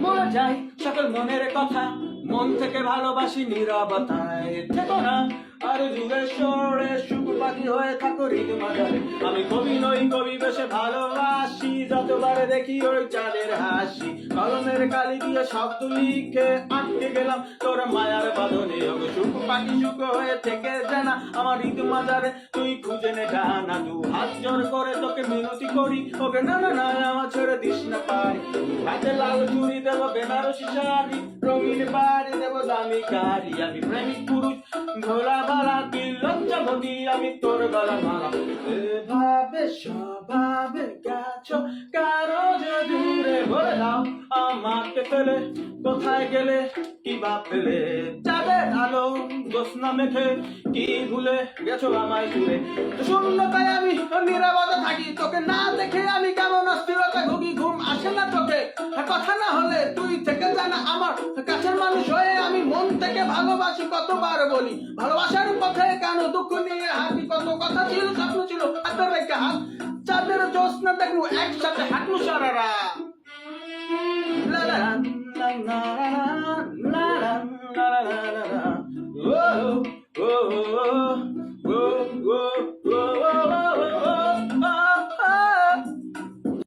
বলে যাই সকল মনের কথা, মন থেকে ভালোবাসি নীরবতায় থেকো না আর দূরে সরে সুখ পাখি হয়ে থাকো হৃদ মাঝারে। আমি কবি নই, কবি বেশে ভালোবাসি, যতবার দেখি ওই চাঁদের হাসি, কলমের কালি দিয়ে শব্দ লিখে আটকে গেলাম তোর মায়ার বাঁধনে। ওগো সুখ পাখি সুখ হয়ে থেকে জানা আমার হৃদ মাঝারে, তুই খুঁজে নে ডানা। দু হাত জোর করে তোকে মিনতি করি, ওকে না না না আমার ছেড়ে দিস না পারি। হাতে লাল চুড়ি দেবো বেনারসি শাড়ি, রঙিন বাড়ি দেবো দামি গাড়ি। আমি প্রেমিক পুরুষ ভোলা বালা, তুই লজ্জাবতী আমি তোর গলা মালা। এভাবে স্বভাবে গেছো কারো যে দূরে, বলে দাও আমাকে ফেলে কোথায় গেলে কি বা পেলে। চাঁদের আলো জ্যোৎস্না মেখে কি ভুলে গেছো আমায় দূরে। শূন্যতায় আমি নীরবতা থাকি, তোকে না দেখে আমি কেমন অস্থিরতা ভুগি, ঘুম আসে না চোখে কথা না হলে তুই থেকে জানা আমার কাছের মানুষ হয়ে। আমি মন থেকে ভালোবাসি কতবার বলি, ভালোবাসার পথে কেন দুঃখ নিয়ে হাঁটি। কত কথা ছিল স্বপ্ন ছিল হাতের রেখে হাত, চাঁদের জ্যোৎস্না দেখবো একসাথে হাঁটু সারারা। লা লা লা লা লা লা।